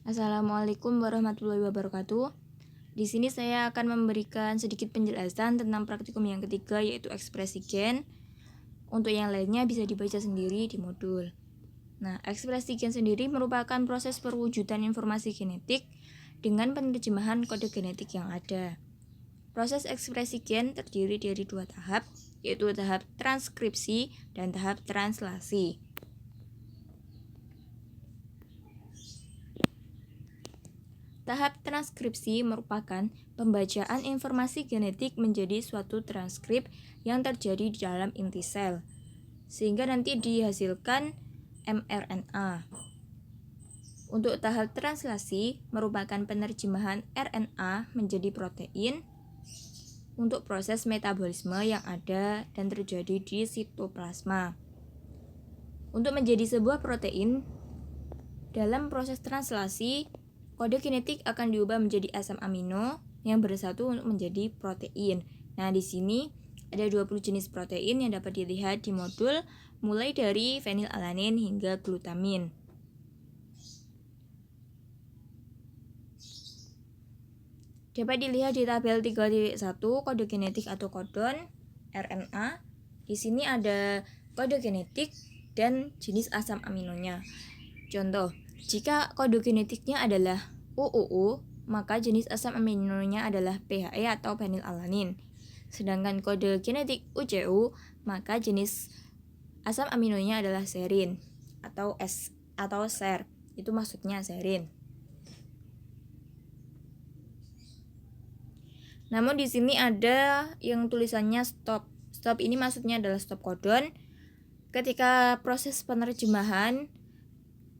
Assalamualaikum warahmatullahi wabarakatuh. Di sini saya akan memberikan sedikit penjelasan tentang praktikum yang ketiga, yaitu ekspresi gen. Untuk yang lainnya bisa dibaca sendiri di modul. Nah, ekspresi gen sendiri merupakan proses perwujudan informasi genetik dengan penerjemahan kode genetik yang ada. Proses ekspresi gen terdiri dari dua tahap, yaitu tahap transkripsi dan tahap translasi. Tahap transkripsi merupakan pembacaan informasi genetik menjadi suatu transkrip yang terjadi di dalam inti sel, sehingga nanti dihasilkan mRNA. Untuk tahap translasi merupakan penerjemahan RNA menjadi protein untuk proses metabolisme yang ada dan terjadi di sitoplasma. Untuk menjadi sebuah protein, dalam proses translasi, kode genetik akan diubah menjadi asam amino yang bersatu untuk menjadi protein. Nah, di sini ada 20 jenis protein yang dapat dilihat di modul, mulai dari fenilalanin hingga glutamin. Dapat dilihat di tabel 3.1 kode genetik atau kodon RNA. Di sini ada kode genetik dan jenis asam aminonya. Contoh, jika kode genetiknya adalah UUU, maka jenis asam aminonya adalah PHE atau fenilalanin. Sedangkan kode genetik UCU, maka jenis asam aminonya adalah serin atau ser. Itu maksudnya serin. Namun di sini ada yang tulisannya stop. Stop ini maksudnya adalah stop kodon. Ketika proses penerjemahan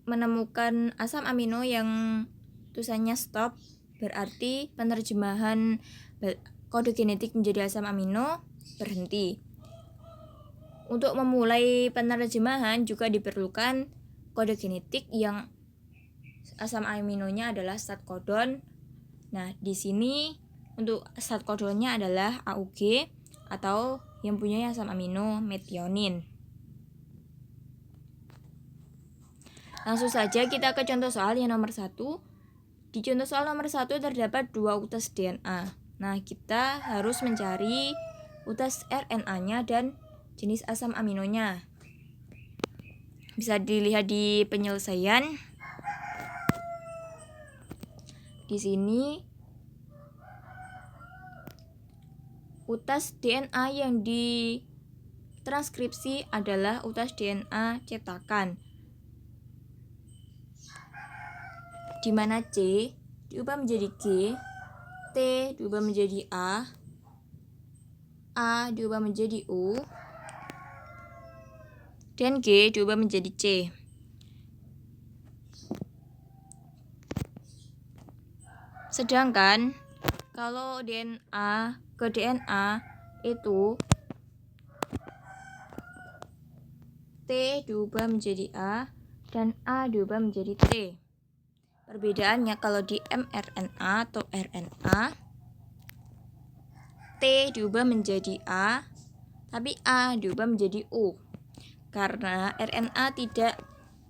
menemukan asam amino yang tulisannya stop, berarti penerjemahan kode genetik menjadi asam amino berhenti. Untuk memulai penerjemahan juga diperlukan kode genetik yang asam aminonya adalah start codon. Nah, di sini untuk start codonnya adalah AUG atau yang punya asam amino metionin. Langsung saja kita ke contoh soal yang nomor 1. Di contoh soal nomor 1 terdapat 2 utas DNA. Nah, kita harus mencari utas RNA-nya dan jenis asam aminonya. Bisa dilihat di penyelesaian. Di sini utas DNA yang ditranskripsi adalah utas DNA cetakan, di mana C diubah menjadi G, T diubah menjadi A diubah menjadi U, dan G diubah menjadi C. Sedangkan kalau DNA ke DNA itu T diubah menjadi A dan A diubah menjadi T. Perbedaannya kalau di mRNA atau RNA, T diubah menjadi A, tapi A diubah menjadi U. Karena RNA tidak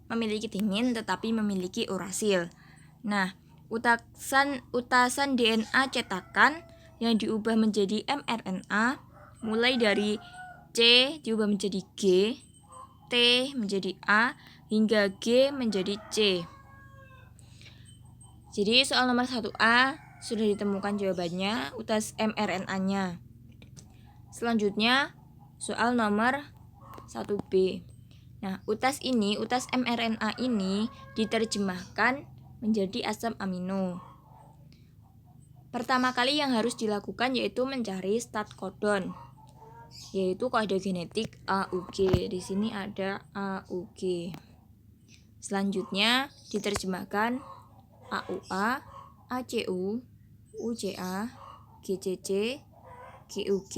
memiliki timin tetapi memiliki urasil. Nah, utasan DNA cetakan yang diubah menjadi mRNA mulai dari C diubah menjadi G, T menjadi A, hingga G menjadi C. Jadi soal nomor 1A sudah ditemukan jawabannya, utas mRNA-nya. Selanjutnya soal nomor 1B. Nah, utas mRNA ini diterjemahkan menjadi asam amino. Pertama kali yang harus dilakukan yaitu mencari start codon, yaitu kode genetik AUG. Di sini ada AUG. Selanjutnya diterjemahkan AUA, ACU, UCA, GCC, GUG,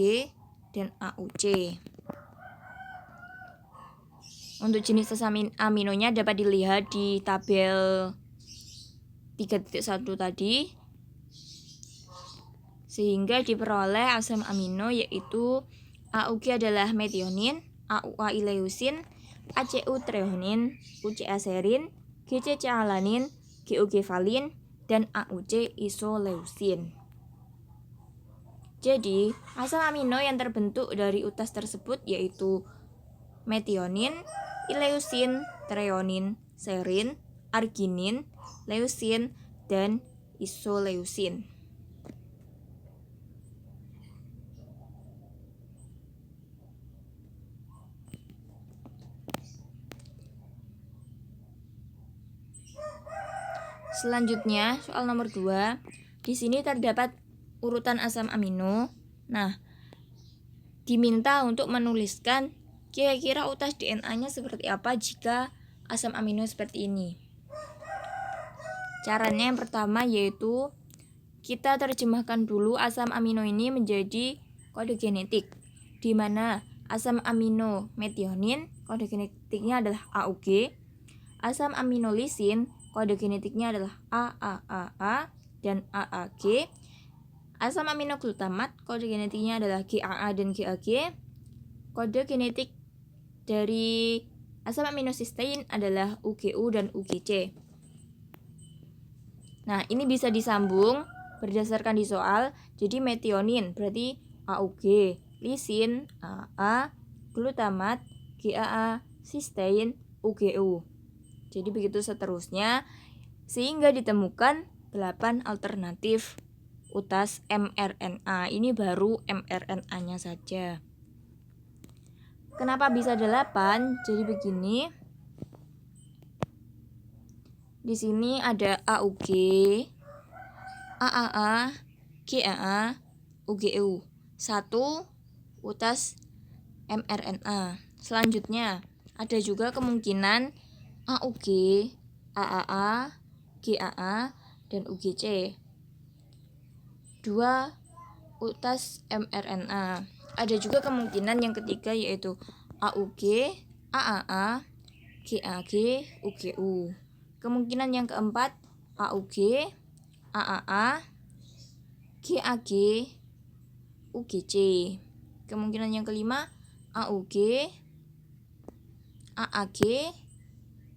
dan AUC. Untuk jenis asam aminonya dapat dilihat di tabel 3.1 tadi, sehingga diperoleh asam amino yaitu AUG adalah metionin, AUA ileusin, ACU treonin, UCA serin, GCC alanin, GOG valin, dan AUC isoleusin. Jadi, asam amino yang terbentuk dari utas tersebut yaitu metionin, ileusin, treonin, serin, arginin, leusin, dan isoleusin. Selanjutnya, soal nomor 2. Di sini terdapat urutan asam amino. Nah, diminta untuk menuliskan kira-kira utas DNA-nya seperti apa jika asam amino seperti ini. Caranya yang pertama yaitu kita terjemahkan dulu asam amino ini menjadi kode genetik, di mana asam amino metionin kode genetiknya adalah AUG, asam amino lisin kode genetiknya adalah AAAA dan AAG. Asam amino glutamat kode genetiknya adalah GAA dan GAG. Kode genetik dari asam amino sistein adalah UGU dan UGC. Nah, ini bisa disambung berdasarkan di soal. Jadi metionin berarti AUG, lisin AA, glutamat GAA, sistein UGU. Jadi begitu seterusnya, sehingga ditemukan 8 alternatif utas mRNA. Ini baru mRNA-nya saja. Kenapa bisa 8? Jadi begini. Di sini ada AUG, AAA, GAA, UGU. 1 utas mRNA. Selanjutnya, ada juga kemungkinan AUG, AAA, GAA, dan UGC. 2 utas mRNA. Ada juga kemungkinan yang ketiga yaitu AUG, AAA, GAG, UGU. Kemungkinan yang keempat AUG, AAA, GAG, UGC. Kemungkinan yang kelima AUG, AAG,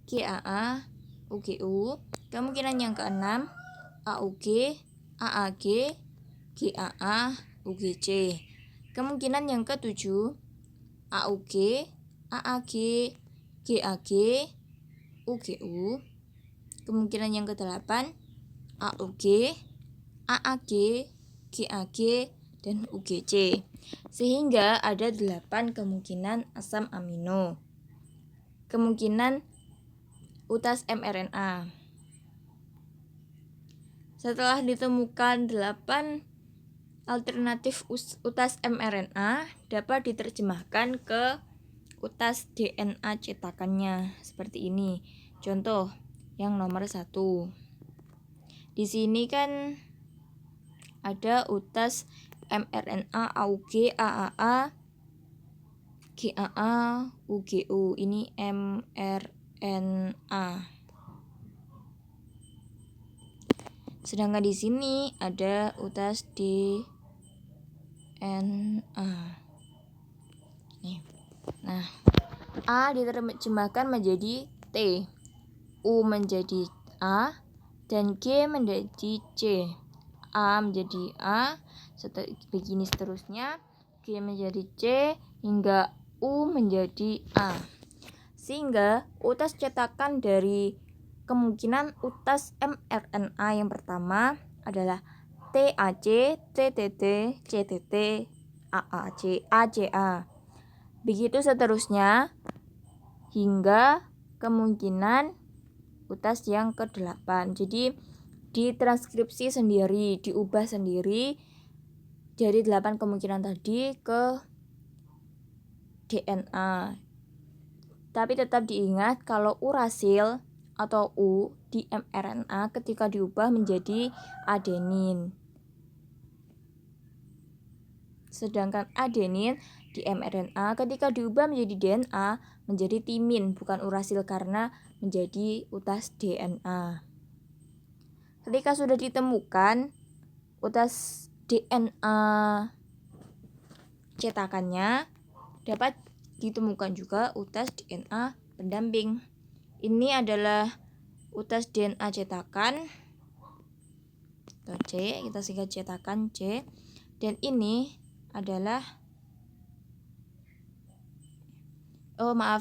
GAA, UGU. Kemungkinan yang keenam AUG, AAG, GAA, UGC. Kemungkinan yang ketujuh AUG, AAG, GAG, UGU. Kemungkinan yang kedelapan AUG, AAG, GAG, dan UGC. Sehingga ada 8 kemungkinan asam amino. Kemungkinan utas mRNA. Setelah ditemukan 8 alternatif utas mRNA, dapat diterjemahkan ke utas DNA cetakannya seperti ini. Contoh yang nomor 1. Di sini kan ada utas mRNA AUG, AAA, GAA, UGU. Ini mRNA. Sedangkan di sini ada utas DNA. Nah, A diterjemahkan menjadi T, U menjadi A, dan G menjadi C. A menjadi A, begini seterusnya, G menjadi C, hingga U menjadi A. Sehingga utas cetakan dari kemungkinan utas mRNA yang pertama adalah TAC, TTT, CTT, AAC, ACA. Begitu seterusnya hingga kemungkinan utas yang ke-8. Jadi ditranskripsi sendiri, diubah sendiri dari 8 kemungkinan tadi ke DNA. Tapi tetap diingat kalau urasil atau U di mRNA ketika diubah menjadi adenin. Sedangkan adenin di mRNA ketika diubah menjadi DNA menjadi timin, bukan urasil karena menjadi utas DNA. Ketika sudah ditemukan utas DNA cetakannya, dapat ditemukan juga utas DNA pendamping. Ini adalah utas DNA cetakan atau C, kita singkat cetakan C. Dan ini adalah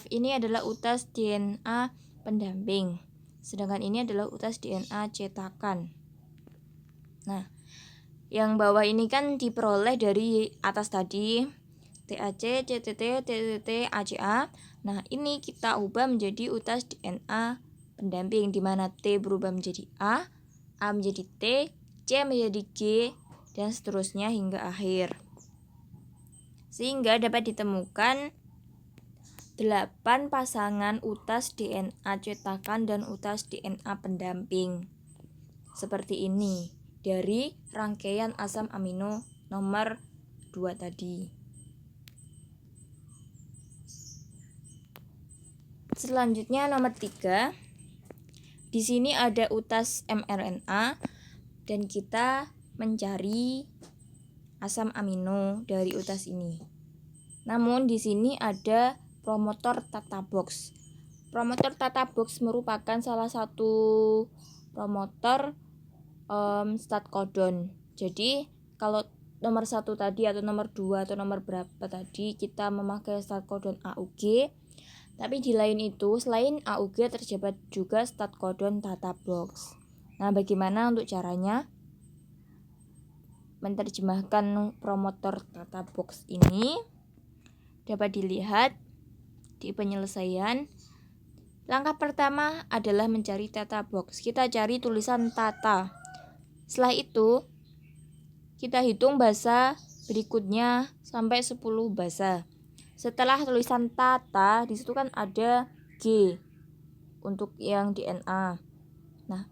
ini adalah utas DNA pendamping. Sedangkan ini adalah utas DNA cetakan. Nah, yang bawah ini kan diperoleh dari atas tadi, TAC, CTT, TTT, ACA. Nah, ini kita ubah menjadi utas DNA pendamping, di mana T berubah menjadi A menjadi T, C menjadi G, dan seterusnya hingga akhir. Sehingga dapat ditemukan 8 pasangan utas DNA cetakan dan utas DNA pendamping. Seperti ini dari rangkaian asam amino nomor 2 tadi. Selanjutnya nomor 3. Di sini ada utas mRNA dan kita mencari asam amino dari utas ini. Namun di sini ada promotor Tata Box. Promotor Tata Box merupakan salah satu promotor stat codon. Jadi kalau nomor 1 tadi atau nomor 2 atau nomor berapa tadi kita memakai stat codon AUG. Tapi di lain itu, selain AUG terdapat juga stat codon Tata Box. Nah, bagaimana untuk caranya menerjemahkan promotor Tata Box ini? Dapat dilihat di penyelesaian. Langkah pertama adalah mencari Tata Box. Kita cari tulisan Tata. Setelah itu, kita hitung bahasa berikutnya sampai 10 bahasa. Setelah tulisan Tata, di situ kan ada G untuk yang DNA. Nah,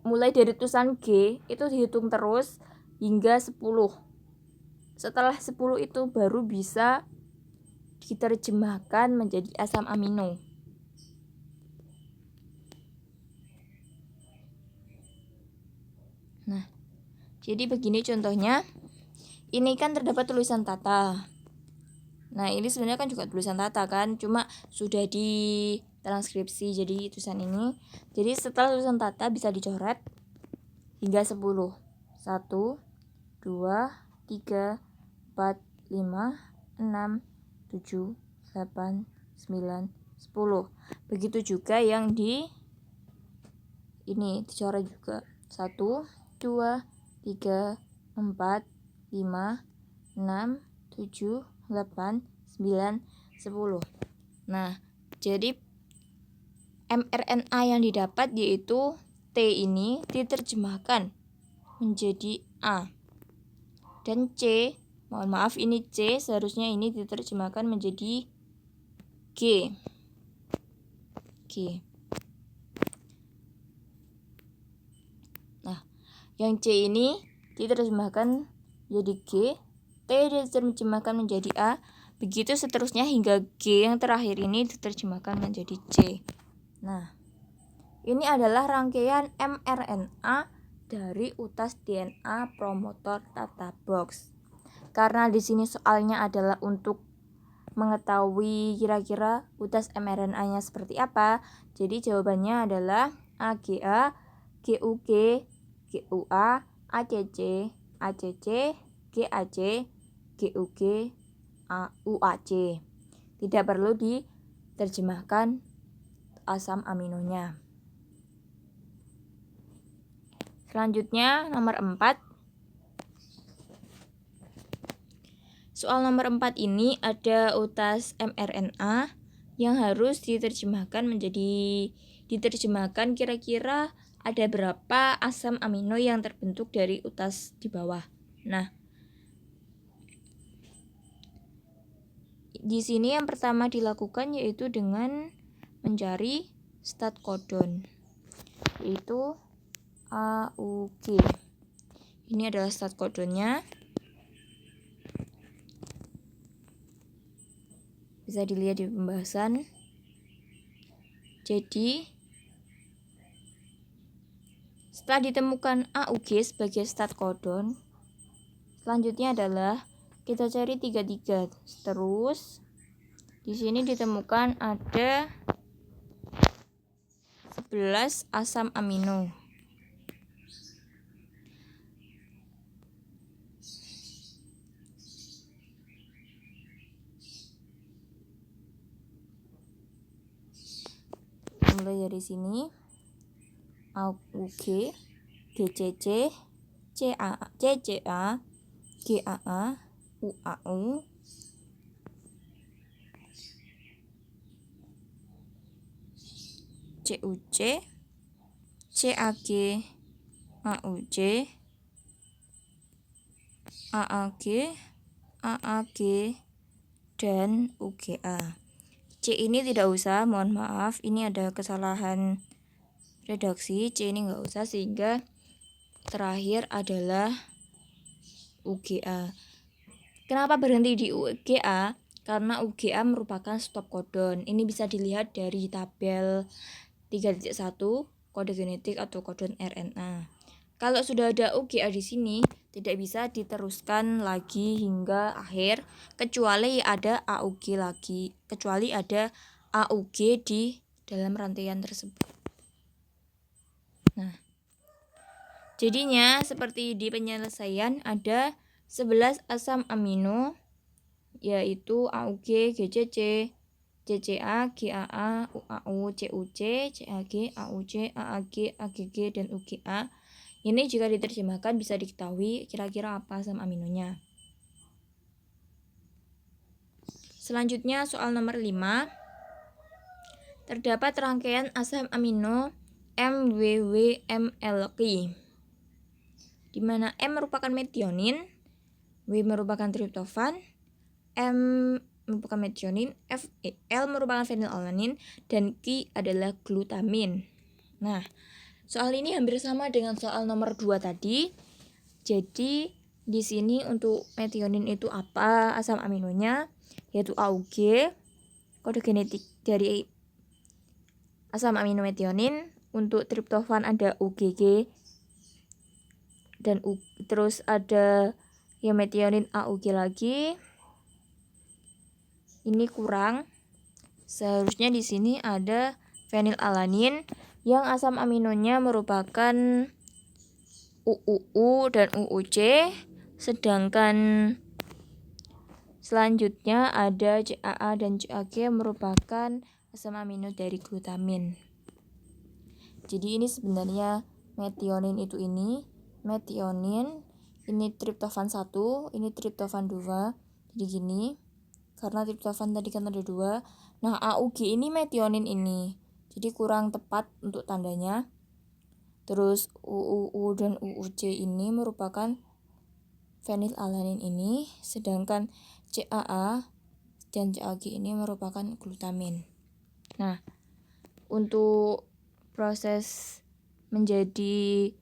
mulai dari tulisan G itu dihitung terus hingga 10. Setelah 10 itu baru bisa diterjemahkan menjadi asam amino. Nah, jadi begini contohnya. Ini kan terdapat tulisan Tata. Nah, ini sebenarnya kan juga tulisan Tata kan, cuma sudah ditranskripsi jadi tulisan ini. Jadi setelah tulisan Tata bisa dicoret hingga 10. 1, 2, 3, 4, 5, 6, 7, 8, 9, 10. Begitu juga yang di ini dicoret juga. 1, 2, 3, 4, 5, 6, 7, 8, 9, 10. Nah, jadi mRNA yang didapat yaitu T ini diterjemahkan menjadi A. Dan C, mohon maaf ini C, seharusnya ini diterjemahkan menjadi G. Nah, yang C ini diterjemahkan menjadi G, T diterjemahkan menjadi A, begitu seterusnya hingga G yang terakhir ini diterjemahkan menjadi C. Nah, ini adalah rangkaian mRNA dari utas DNA promotor Tata Box. Karena di sini soalnya adalah untuk mengetahui kira-kira utas mRNA-nya seperti apa, jadi jawabannya adalah AGA, GUG, GUA, ACC, ACC, GAC, GUG, UAC. Tidak perlu diterjemahkan asam aminonya. Selanjutnya nomor 4. Soal nomor 4 ini ada utas mRNA yang harus diterjemahkan kira-kira ada berapa asam amino yang terbentuk dari utas di bawah. Nah, di sini yang pertama dilakukan yaitu dengan mencari stat codon, yaitu AUG. Ini adalah stat codonnya. Bisa dilihat di pembahasan. Jadi, setelah ditemukan AUG sebagai stat codon, selanjutnya adalah kita cari 33. Terus di sini ditemukan ada 11 asam amino. Mulai dari sini AUG, GCC, CCA, GAA, UAU, CUC, CAG, AUJ, AAG, AAG, dan UGA. C ini tidak usah, mohon maaf, ini ada kesalahan redaksi. C ini nggak usah, sehingga terakhir adalah UGA. Kenapa berhenti di UGA? Karena UGA merupakan stop codon. Ini bisa dilihat dari tabel 3.1 kode genetik atau codon RNA. Kalau sudah ada UGA di sini, tidak bisa diteruskan lagi hingga akhir, kecuali ada AUG lagi, kecuali ada AUG di dalam rantaian tersebut. Nah, jadinya seperti di penyelesaian ada 11 asam amino, yaitu AUG, GCC, CCA, GAA, UAU, CUC, CAG, AUC, AAG, AGG, dan UGA. Ini jika diterjemahkan bisa diketahui kira-kira apa asam aminonya. Selanjutnya soal nomor 5. Terdapat rangkaian asam amino MWWMLQ, di mana M merupakan metionin, W merupakan triptofan, M merupakan metionin, L merupakan fenilalanin, dan Q adalah glutamin. Nah, soal ini hampir sama dengan soal nomor 2 tadi. Jadi di sini untuk metionin itu apa asam aminonya, yaitu AUG, kode genetik dari asam amino metionin. Untuk triptofan ada UGG, dan terus ada yang metionin AUG lagi. Ini kurang. Seharusnya di sini ada fenilalanin yang asam aminonya merupakan UUU dan UUC, sedangkan selanjutnya ada CAA dan CAG merupakan asam amino dari glutamin. Jadi ini sebenarnya metionin itu ini metionin, ini triptofan 1, ini triptofan 2. Jadi gini, karena triptofan tadi kan ada 2. Nah, AUG ini metionin ini. Jadi kurang tepat untuk tandanya. Terus UUU dan UUC ini merupakan fenilalanin ini, sedangkan CAA dan CAG ini merupakan glutamin. Nah, untuk proses menjadi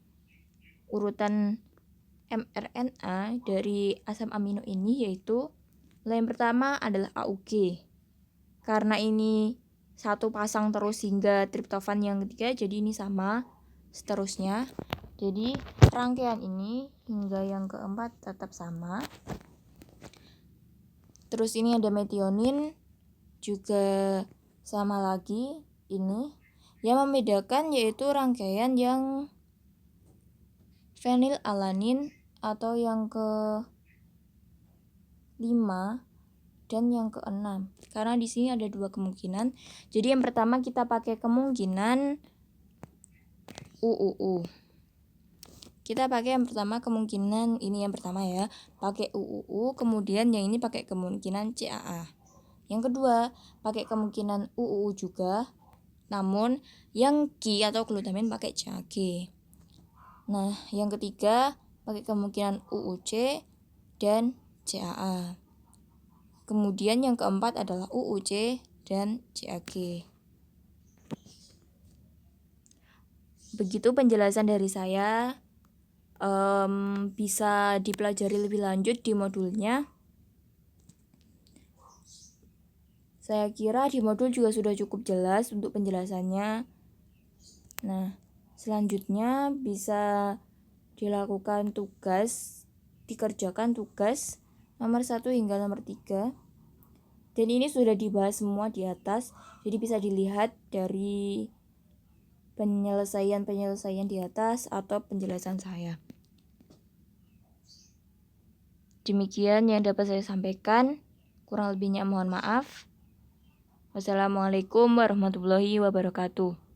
urutan mRNA dari asam amino ini yaitu yang pertama adalah AUG. Karena ini satu pasang terus hingga triptofan yang ketiga, jadi ini sama seterusnya. Jadi rangkaian ini hingga yang keempat tetap sama. Terus ini ada metionin juga sama lagi ini. Yang membedakan yaitu rangkaian yang fenilalanin atau yang ke-5 dan yang ke-6. Karena di sini ada 2 kemungkinan. Jadi yang pertama kita pakai kemungkinan UUU. Kita pakai yang pertama kemungkinan ini yang pertama ya, pakai UUU, kemudian yang ini pakai kemungkinan CAA. Yang kedua, pakai kemungkinan UUU juga, namun yang Q atau glutamin pakai CAG. Nah, yang ketiga pakai kemungkinan UUC dan CAA. Kemudian yang keempat adalah UUC dan CAG. Begitu penjelasan dari saya. Bisa dipelajari lebih lanjut di modulnya. Saya kira di modul juga sudah cukup jelas untuk penjelasannya. Nah, selanjutnya bisa dilakukan dikerjakan tugas nomor 1 hingga nomor 3. Dan ini sudah dibahas semua di atas, jadi bisa dilihat dari penyelesaian di atas atau penjelasan saya. Demikian yang dapat saya sampaikan. Kurang lebihnya mohon maaf. Wassalamualaikum warahmatullahi wabarakatuh.